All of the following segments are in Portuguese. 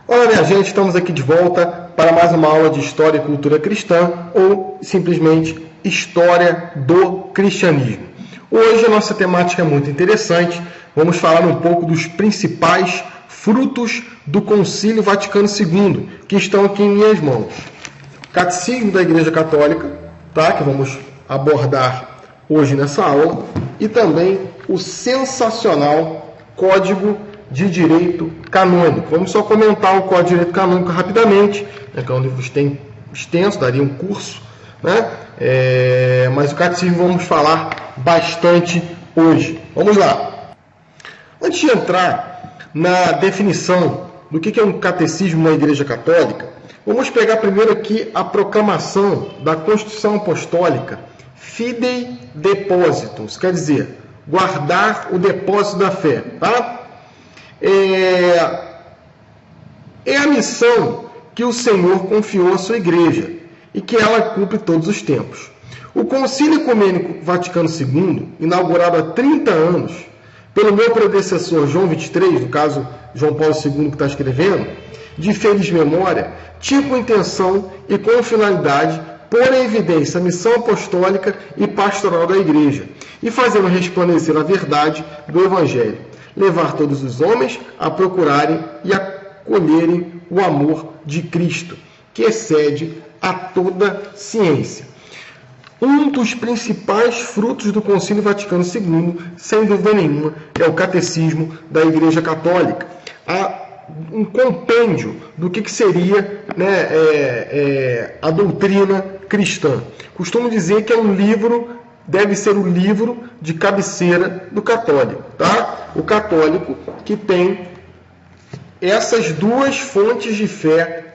Olá, minha gente, estamos aqui de volta para mais uma aula de História e Cultura Cristã, ou simplesmente História do Cristianismo. Hoje a nossa temática é muito interessante, vamos falar um pouco dos principais frutos do Concílio Vaticano II, que estão aqui em minhas mãos. Catecismo da Igreja Católica, tá? Que vamos abordar hoje nessa aula, e também o sensacional Código de Direito Canônico. Vamos só comentar o Código de Direito Canônico rapidamente, né, que é um livro extenso, daria um curso, né? Mas o catecismo vamos falar bastante hoje. Vamos lá. Antes de entrar na definição do que é um catecismo na Igreja Católica, vamos pegar primeiro aqui a proclamação da Constituição Apostólica Fidei Depositum, quer dizer, guardar o depósito da fé, tá? É a missão que o Senhor confiou à sua igreja e que ela cumpre todos os tempos. O Concílio Ecumênico Vaticano II, inaugurado há 30 anos pelo meu predecessor João XXIII, no caso João Paulo II que está escrevendo, de feliz memória, tinha com intenção e com finalidade pôr em evidência a missão apostólica e pastoral da igreja e fazendo resplandecer a verdade do Evangelho, levar todos os homens a procurarem e acolherem o amor de Cristo, que excede a toda ciência. Um dos principais frutos do Concílio Vaticano II, sem dúvida nenhuma, é o Catecismo da Igreja Católica. Há um compêndio do que seria, né, a doutrina cristã. Costumo dizer que é um livro, deve ser o livro de cabeceira do católico, tá? O católico que tem essas duas fontes de fé,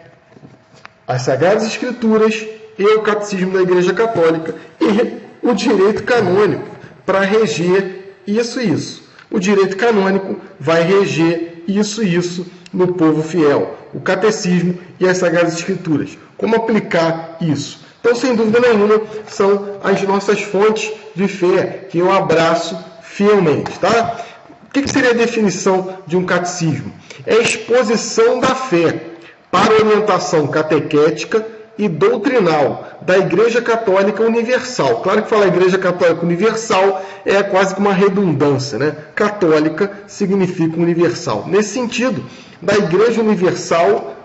as Sagradas Escrituras e o Catecismo da Igreja Católica, e o direito canônico para reger isso. O direito canônico vai reger isso no povo fiel. O Catecismo e as Sagradas Escrituras. Como aplicar isso? Então, sem dúvida nenhuma, são as nossas fontes de fé que eu abraço fielmente, tá? O que seria a definição de um catecismo? É a exposição da fé para orientação catequética e doutrinal da Igreja Católica Universal. Claro que falar Igreja Católica Universal é quase que uma redundância, né? Católica significa universal. Nesse sentido, da Igreja Universal,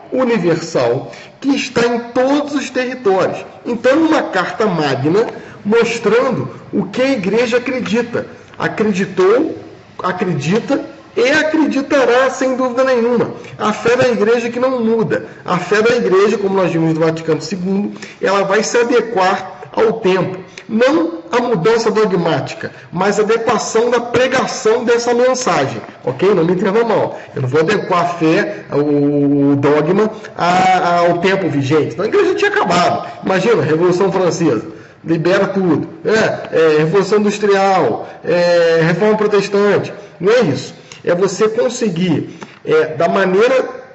que está em todos os territórios. Então, uma carta magna mostrando o que a Igreja acredita. Acreditou, acredita e acreditará, sem dúvida nenhuma. A fé da Igreja que não muda. A fé da Igreja, como nós vimos no Vaticano II, ela vai se adequar ao tempo. Não a mudança dogmática, mas a adequação da pregação dessa mensagem. Ok? Não me entenda mal. Eu não vou adequar a fé, o dogma, ao tempo vigente. Então, a Igreja tinha acabado. Imagina, a Revolução Francesa. Libera tudo. Revolução Industrial, Reforma Protestante. Não é isso. É você conseguir, da maneira,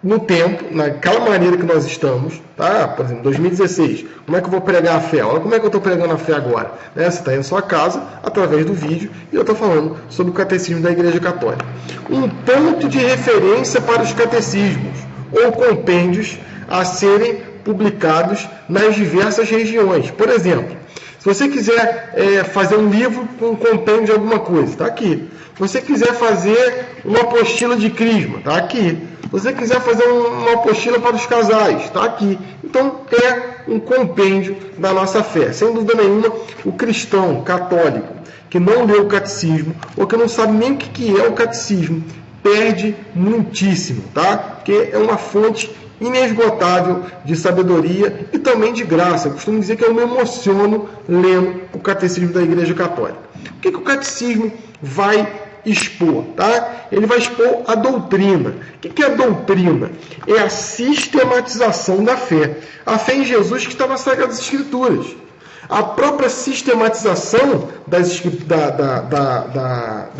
no tempo, naquela maneira que nós estamos, tá? Por exemplo, 2016, como é que eu vou pregar a fé? Olha como é que eu estou pregando a fé agora. Você está aí na sua casa, através do vídeo, e eu estou falando sobre o Catecismo da Igreja Católica. Um ponto de referência para os catecismos, ou compêndios, a serem publicados nas diversas regiões. Por exemplo, se você quiser fazer um livro com um compêndio de alguma coisa, está aqui. Se você quiser fazer uma apostila de crisma, está aqui. Se você quiser fazer uma apostila para os casais, está aqui. Então, é um compêndio da nossa fé. Sem dúvida nenhuma, o cristão católico que não lê o catecismo, ou que não sabe nem o que é o catecismo, perde muitíssimo, tá? Porque é uma fonte inesgotável de sabedoria e também de graça. Eu costumo dizer que eu me emociono lendo o Catecismo da Igreja Católica. O que o Catecismo vai expor? Tá? Ele vai expor a doutrina. O que é a doutrina? É a sistematização da fé. A fé em Jesus que está nas Sagradas Escrituras. A própria sistematização da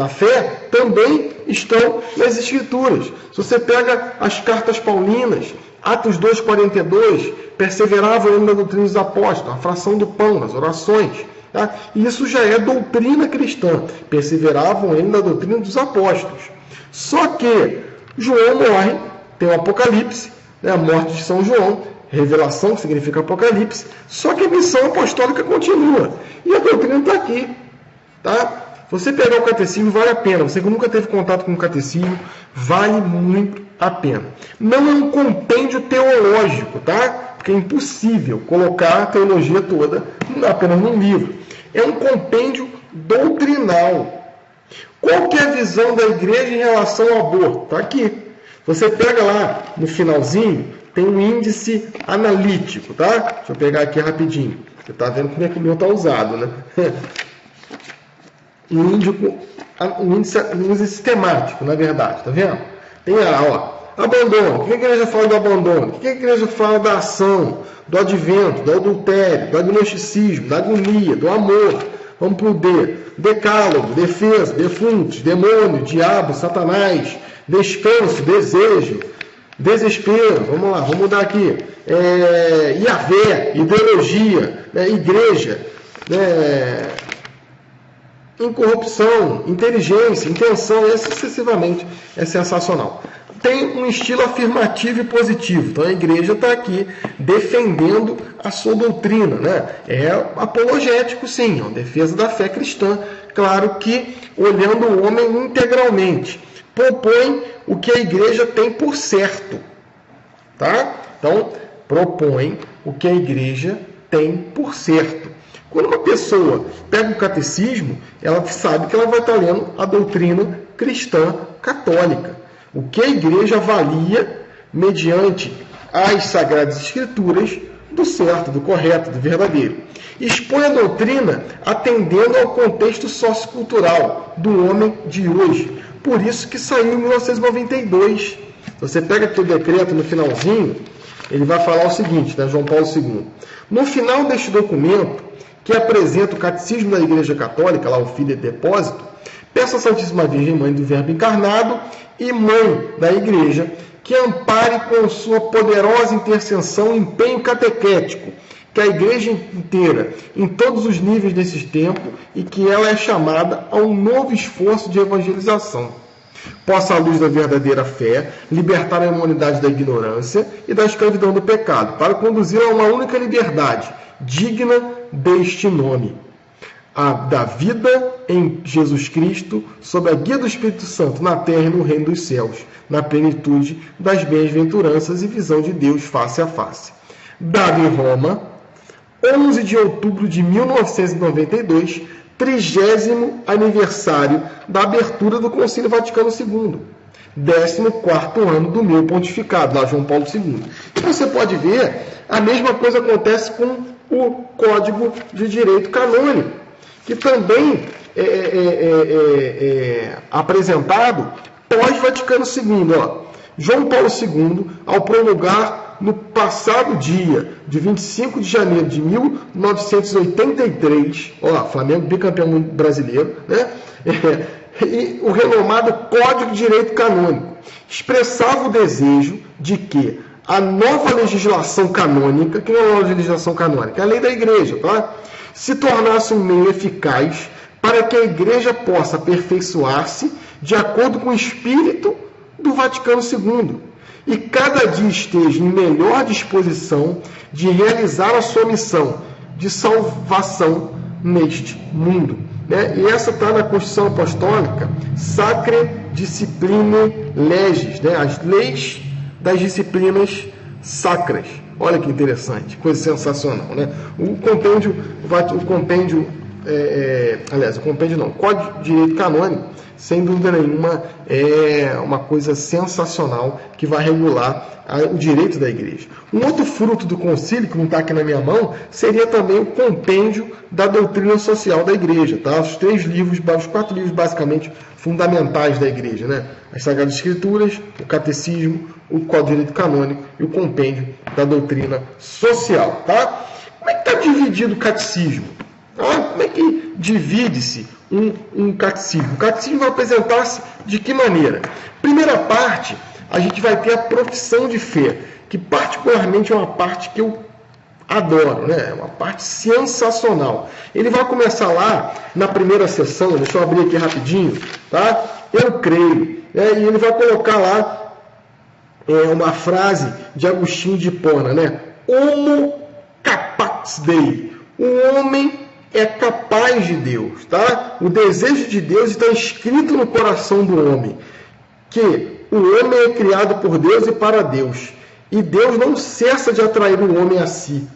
fé também estão nas Escrituras. Se você pega as cartas paulinas, Atos 2,42, perseveravam na doutrina dos apóstolos, a fração do pão, nas orações. Tá? Isso já é doutrina cristã. Perseveravam na doutrina dos apóstolos. Só que João morre tem o Apocalipse, né, a morte de São João, revelação, que significa Apocalipse, só que a missão apostólica continua. E a doutrina está aqui. Tá? Você pegar o catecismo vale a pena. Você que nunca teve contato com o catecismo, vale muito a pena. Não é um compêndio teológico, tá? Porque é impossível colocar a teologia toda apenas num livro. É um compêndio doutrinal. Qual que é a visão da igreja em relação ao aborto? Está aqui. Você pega lá no finalzinho, tem um índice analítico, tá? Deixa eu pegar aqui rapidinho. Você está vendo como é que o meu está usado, né? Um índice sistemático, na verdade, tá vendo? Tem lá, ó, abandono. O que a igreja fala do abandono? O que a igreja fala da ação, do advento, do adultério, do agnosticismo, da agonia, do amor? Vamos para o D. Decálogo, defesa, defuntos, demônio, diabo, satanás, descanso, desejo, desespero. Vamos lá, vamos mudar aqui. Iavé, ideologia, igreja, incorrupção, inteligência, intenção, e assim sucessivamente. É sensacional. Tem um estilo afirmativo e positivo. Então a igreja está aqui defendendo a sua doutrina, né? É apologético, sim, é defesa da fé cristã. Claro que olhando o homem integralmente. Propõe o que a igreja tem por certo. Tá? Então, propõe o que a igreja tem por certo. Quando uma pessoa pega o catecismo, ela sabe que ela vai estar lendo a doutrina cristã católica. O que a igreja avalia mediante as Sagradas Escrituras do certo, do correto, do verdadeiro. Expõe a doutrina atendendo ao contexto sociocultural do homem de hoje. Por isso que saiu em 1992. Você pega aqui o decreto no finalzinho, ele vai falar o seguinte, né, João Paulo II. No final deste documento, que apresenta o Catecismo da Igreja Católica, lá o Filho de Depósito, peço à Santíssima Virgem, Mãe do Verbo Encarnado e Mãe da Igreja, que ampare com sua poderosa intercessão e empenho catequético, que a Igreja inteira, em todos os níveis desse tempo, e que ela é chamada a um novo esforço de evangelização, possa, à luz da verdadeira fé, libertar a humanidade da ignorância e da escravidão do pecado, para conduzir a uma única liberdade, digna deste nome, a da vida em Jesus Cristo, sob a guia do Espírito Santo, na terra e no reino dos céus, na plenitude das bem-aventuranças e visão de Deus face a face. Dado em Roma, 11 de outubro de 1992, 30º aniversário da abertura do Concílio Vaticano II, 14º ano do meu pontificado, lá João Paulo II. E você pode ver, a mesma coisa acontece com o Código de Direito Canônico, que também é apresentado pós-Vaticano II. Ó. João Paulo II, ao promulgar no passado dia de 25 de janeiro de 1983, ó, Flamengo bicampeão brasileiro, né? E o renomado Código de Direito Canônico, expressava o desejo de que a nova legislação canônica, que não é uma legislação canônica, é a lei da igreja, tá? Se tornasse um meio eficaz para que a igreja possa aperfeiçoar-se de acordo com o espírito do Vaticano II e cada dia esteja em melhor disposição de realizar a sua missão de salvação neste mundo. Né? E essa está na Constituição Apostólica, Sacra Disciplinae Legis, né? As leis das disciplinas sacras. Olha que interessante, coisa sensacional, né? O compêndio não, Código de Direito Canônico, sem dúvida nenhuma, é uma coisa sensacional que vai regular o direito da igreja. Um outro fruto do concílio, que não está aqui na minha mão, seria também o compêndio da doutrina social da igreja, tá? Os 4 livros basicamente fundamentais da igreja, né? As Sagradas Escrituras, o Catecismo, o Código de Direito Canônico e o compêndio da doutrina social, tá? Como é que está dividido o catecismo? Como é que divide-se um catecismo? O catecismo vai apresentar-se de que maneira? Primeira parte, a gente vai ter a profissão de fé, que particularmente é uma parte que eu adoro, né? É uma parte sensacional. Ele vai começar lá na primeira sessão, deixa eu abrir aqui rapidinho, tá? Eu creio. E ele vai colocar lá uma frase de Agostinho de Hipona, né? Homo capax Dei. O homem é capaz de Deus, tá? O desejo de Deus está escrito no coração do homem, que o homem é criado por Deus e para Deus, e Deus não cessa de atrair o homem a si.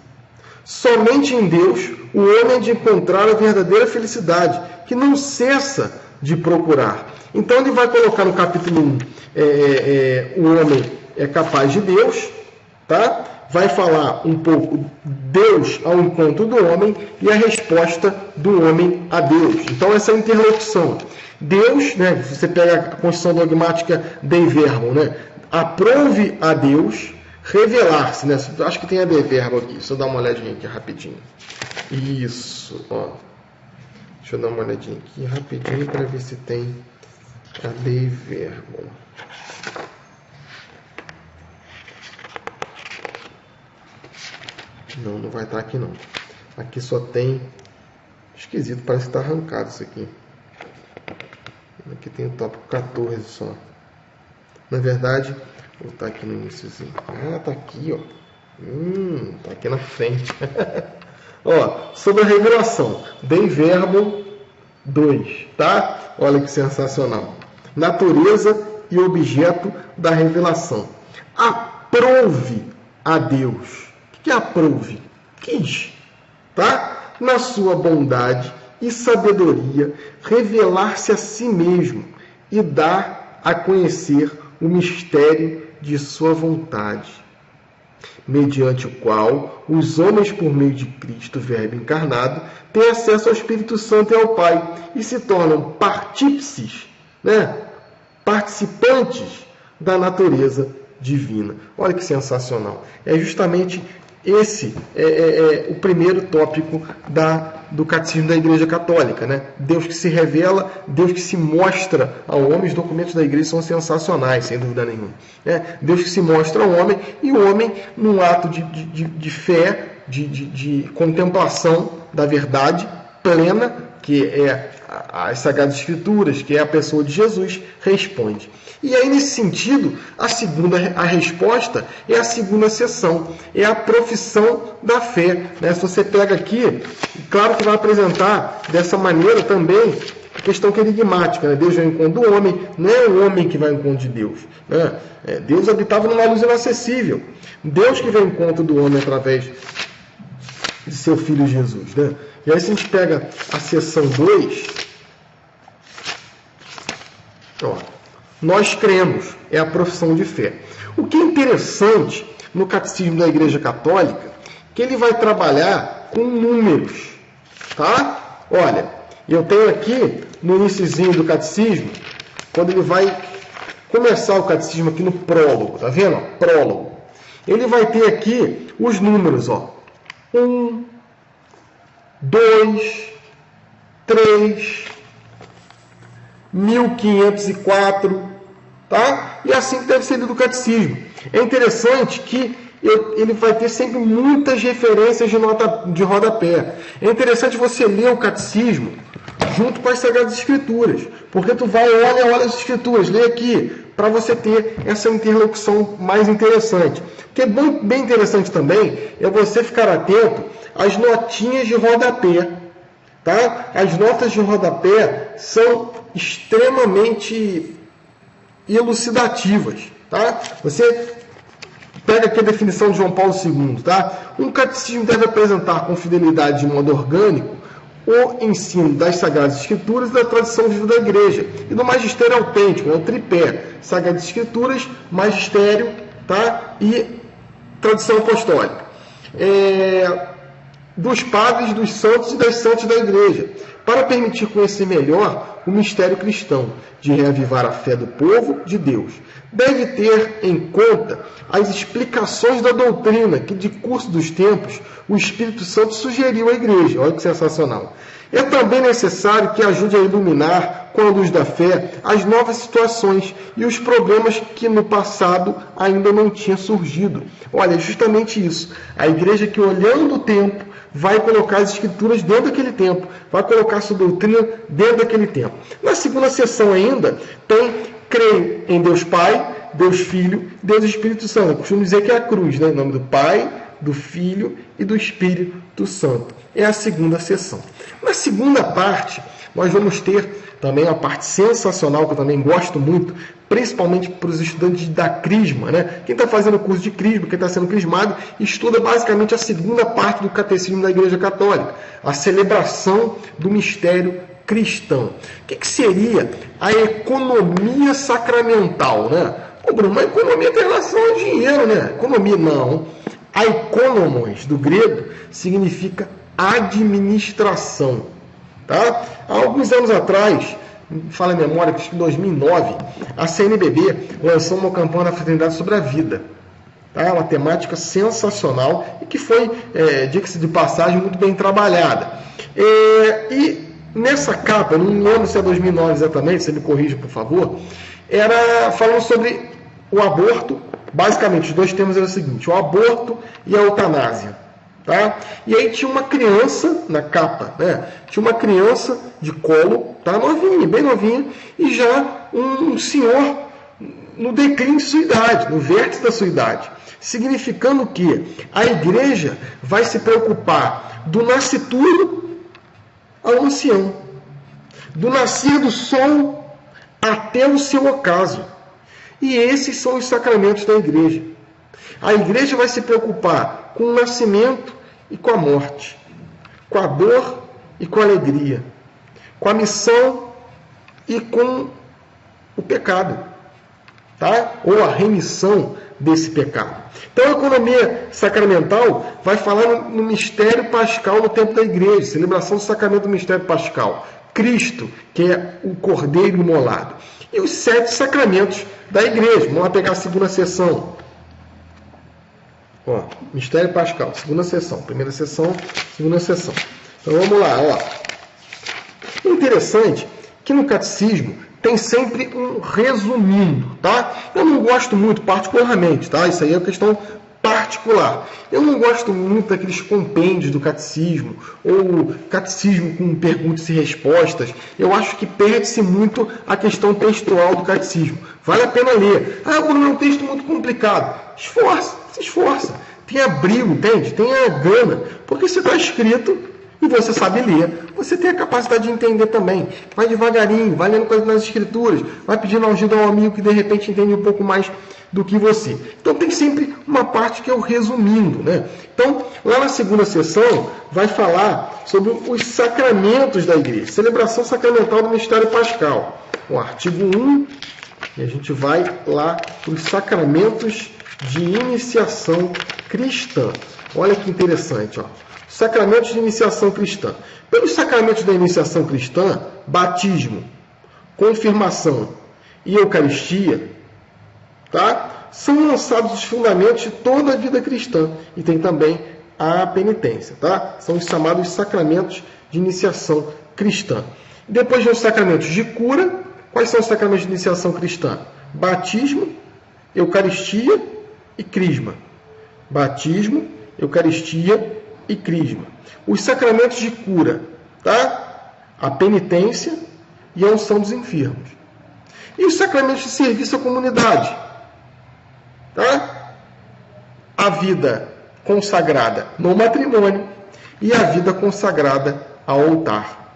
Somente em Deus o homem é de encontrar a verdadeira felicidade, que não cessa de procurar. Então ele vai colocar no capítulo 1, o homem é capaz de Deus, tá? Vai falar um pouco Deus ao encontro do homem e a resposta do homem a Deus. Então essa interlocução. Deus, né, você pega a construção dogmática Dei Verbum, né? Aprove a Deus revelar-se, né? Acho que tem a Dei Verbum aqui. Deixa eu dar uma olhadinha aqui rapidinho. Isso, ó. Deixa eu dar uma olhadinha aqui rapidinho para ver se tem a Dei Verbum. Não, não vai estar aqui não. Aqui só tem... Esquisito, parece que está arrancado isso aqui. Aqui tem o tópico 14 só. Na verdade, vou botar aqui no iníciozinho. Ah, tá aqui, ó. Tá aqui na frente. Ó, sobre a revelação. Dei Verbum 2, tá? Olha que sensacional. Natureza e objeto da revelação. Aprove a Deus. O que aprove? Quis, tá? Na sua bondade e sabedoria, revelar-se a si mesmo e dar a conhecer o mistério de sua vontade, mediante o qual os homens, por meio de Cristo, Verbo encarnado, têm acesso ao Espírito Santo e ao Pai e se tornam partícices, né? Participantes da natureza divina. Olha que sensacional. É justamente esse o primeiro tópico do Catecismo da Igreja Católica, né? Deus que se revela, Deus que se mostra ao homem. Os documentos da Igreja são sensacionais, sem dúvida nenhuma, né? Deus que se mostra ao homem, e o homem, num ato de fé, de contemplação da verdade plena, que é as Sagradas Escrituras, que é a pessoa de Jesus, responde. E aí, nesse sentido, a resposta é a segunda seção, é a profissão da fé, né? Se você pega aqui, claro que vai apresentar dessa maneira também a questão que é enigmática, né? Deus vai ao encontro do homem, não é o homem que vai ao encontro de Deus, né? Deus habitava numa luz inacessível. Deus que vai ao encontro do homem através de seu Filho Jesus, né? E aí, se a gente pega a seção 2, ó, nós cremos, é a profissão de fé. O que é interessante no Catecismo da Igreja Católica, que ele vai trabalhar com números, tá? Olha, eu tenho aqui, no iniciozinho do Catecismo, quando ele vai começar o Catecismo aqui no prólogo, tá vendo? Prólogo. Ele vai ter aqui os números, ó. 1, 2, 3, 1504, tá? E assim que deve ser lido o catecismo. É interessante que ele vai ter sempre muitas referências de rodapé. É interessante você ler o catecismo junto com as Sagradas Escrituras, porque tu vai, olha as Escrituras, lê aqui, para você ter essa interlocução mais interessante. O que é bem interessante também é você ficar atento às notinhas de rodapé, tá? As notas de rodapé são extremamente elucidativas, tá? Você pega aqui a definição de João Paulo II, tá? Um catecismo deve apresentar com fidelidade de modo orgânico o ensino das Sagradas Escrituras e da tradição viva da Igreja e do magistério autêntico, né? O tripé: Sagradas Escrituras, magistério, tá? E tradição apostólica. Dos padres, dos santos e das santas da Igreja, para permitir conhecer melhor o mistério cristão, de reavivar a fé do povo de Deus. Deve ter em conta as explicações da doutrina que, de curso dos tempos, o Espírito Santo sugeriu à Igreja. Olha que sensacional. É também necessário que ajude a iluminar, com a luz da fé, as novas situações e os problemas que no passado ainda não tinham surgido. Olha, justamente isso. A Igreja que, olhando o tempo, vai colocar as Escrituras dentro daquele tempo, vai colocar a sua doutrina dentro daquele tempo. Na segunda seção ainda, tem: creio em Deus Pai, Deus Filho, Deus Espírito Santo. Eu costumo dizer que é a cruz, né? Em nome do Pai, do Filho e do Espírito Santo. É a segunda sessão. Na segunda parte, nós vamos ter também uma parte sensacional, que eu também gosto muito, principalmente para os estudantes da Crisma, né? Quem está fazendo o curso de Crisma, quem está sendo crismado, estuda basicamente a segunda parte do Catecismo da Igreja Católica, a celebração do mistério cristão. O que seria a economia sacramental, né? Ô, Bruno, mas economia tem relação ao dinheiro, né? Economia não. A economos, do grego, significa administração. Tá? Há alguns anos atrás, fala a memória, que em 2009, a CNBB lançou uma campanha na Fraternidade sobre a vida. Tá? Uma temática sensacional e que foi, diga-se de passagem, muito bem trabalhada. E nessa capa, não lembro se é 2009 exatamente, você me corrija, por favor, era falando sobre o aborto. Basicamente, os dois temas eram o seguinte: o aborto e a eutanásia. Tá? E aí tinha uma criança na capa, né? Tinha uma criança de colo, tá? Novinha, bem novinha, e já um senhor no declínio de sua idade, no vértice da sua idade. Significando que a igreja vai se preocupar do nascituro ao ancião, do nascer do sol até o seu ocaso. E esses são os sacramentos da igreja. A igreja vai se preocupar com o nascimento e com a morte, com a dor e com a alegria, com a missão e com o pecado, tá? Ou a remissão desse pecado. Então a economia sacramental vai falar no mistério pascal no tempo da igreja, celebração do sacramento do mistério pascal. Cristo, que é o Cordeiro imolado. E os 7 sacramentos da igreja. Vamos lá pegar a segunda sessão. Ó, mistério pascal, segunda sessão. Primeira sessão, segunda sessão. Então vamos lá. Ó. Interessante que no catecismo tem sempre um resumindo, tá? Eu não gosto muito, particularmente, tá? Isso aí é uma questão particular. Eu não gosto muito daqueles compêndios do catecismo, ou catecismo com perguntas e respostas. Eu acho que perde-se muito a questão textual do catecismo. Vale a pena ler. Ah, Bruno, é um texto muito complicado. Esforça, se esforça. Tenha brilho, entende? Tenha gana. Porque se está escrito e você sabe ler, você tem a capacidade de entender também. Vai devagarinho, vai lendo coisas nas escrituras, vai pedindo ajuda a um amigo que de repente entende um pouco mais do que você. Então tem sempre uma parte que é o resumindo, né? Então, lá na segunda sessão, vai falar sobre os sacramentos da igreja, celebração sacramental do mistério pascal. O artigo 1, e a gente vai lá para os sacramentos de iniciação cristã. Olha que interessante, ó. Sacramentos de iniciação cristã. Pelos sacramentos da iniciação cristã, batismo, confirmação e eucaristia, tá? São lançados os fundamentos de toda a vida cristã. E tem também a penitência, tá? São os chamados sacramentos de iniciação cristã. Depois vem os sacramentos de cura. Quais são os sacramentos de iniciação cristã? Batismo, eucaristia e crisma. Batismo, eucaristia e crisma. Os sacramentos de cura, tá? A penitência e a unção dos enfermos. E os sacramentos de serviço à comunidade, tá? A vida consagrada no matrimônio e a vida consagrada ao altar.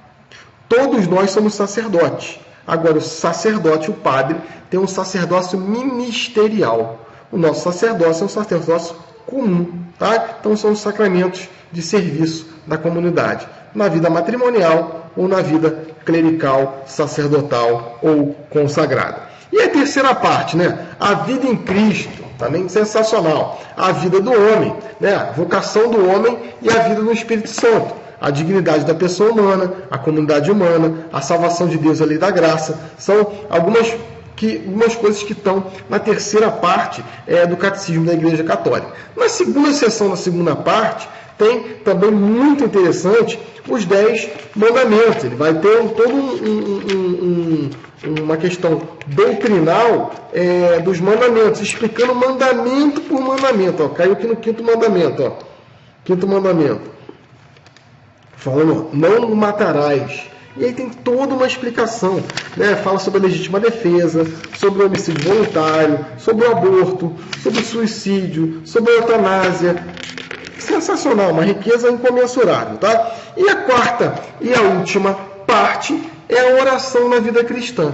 Todos nós somos sacerdotes. Agora, o sacerdote, o padre, tem um sacerdócio ministerial. O nosso sacerdócio é um sacerdócio comum, tá? Então, são os sacramentos de serviço da comunidade, na vida matrimonial ou na vida clerical, sacerdotal ou consagrada. E a terceira parte, né? A vida em Cristo, também sensacional. A vida do homem, né? A vocação do homem e a vida no Espírito Santo. A dignidade da pessoa humana, a comunidade humana, a salvação de Deus, a lei da graça. São algumas coisas que estão na terceira parte do Catecismo da Igreja Católica. Na segunda sessão, na segunda parte, tem também muito interessante os 10 mandamentos. Ele vai ter uma questão doutrinal dos mandamentos, explicando mandamento por mandamento. Ó, caiu aqui no quinto mandamento. Ó. Quinto mandamento. Falando, não matarás. E aí tem toda uma explicação, né? Fala sobre a legítima defesa, sobre o homicídio voluntário, sobre o aborto, sobre o suicídio, sobre a eutanásia. Sensacional, uma riqueza incomensurável, tá? E a quarta e a última parte é a oração na vida cristã.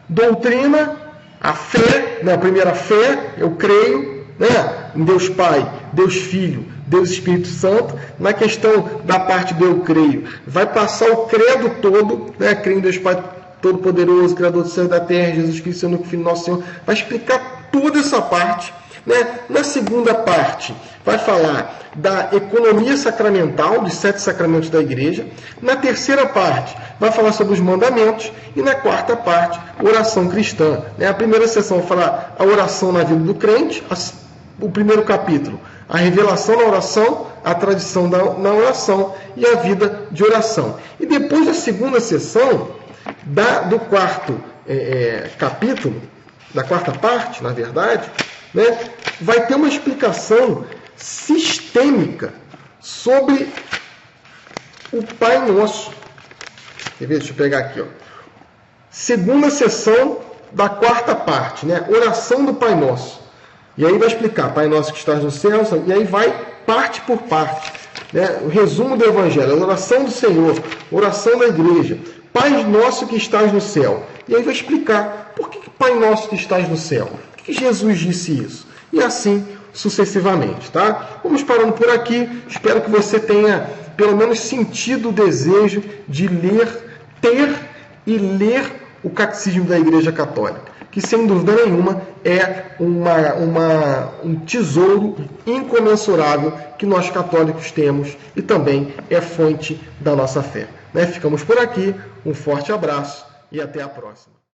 Doutrina, a fé, né? A primeira fé, eu creio, né? Em Deus Pai, Deus Filho, Deus Espírito Santo. Na questão da parte do eu creio, vai passar o credo todo, né? Creio em Deus Pai Todo-Poderoso, Criador do céu e da terra, Jesus Cristo, seu único Filho, nosso Senhor. Vai explicar toda essa parte, né? Na segunda parte, vai falar da economia sacramental, dos 7 sacramentos da igreja. Na terceira parte, vai falar sobre os mandamentos. E na quarta parte, oração cristã. A primeira sessão vai falar a oração na vida do crente, o primeiro capítulo, a revelação na oração, a tradição na oração e a vida de oração. E depois da segunda sessão, do quarto capítulo, da quarta parte, na verdade, né, vai ter uma explicação sistêmica sobre o Pai Nosso. Quer ver? Deixa eu pegar aqui. Segunda sessão da quarta parte, né? Oração do Pai Nosso. E aí vai explicar, Pai Nosso que estás no céu, e aí vai parte por parte. Né? O resumo do Evangelho, a oração do Senhor, oração da igreja, Pai Nosso que estás no céu. E aí vai explicar por que Pai Nosso que estás no céu. Por que Jesus disse isso? E assim sucessivamente, tá? Vamos parando por aqui. Espero que você tenha pelo menos sentido o desejo de ter e ler o Catecismo da Igreja Católica, que sem dúvida nenhuma é um tesouro incomensurável que nós católicos temos e também é fonte da nossa fé. Ficamos por aqui, um forte abraço e até a próxima.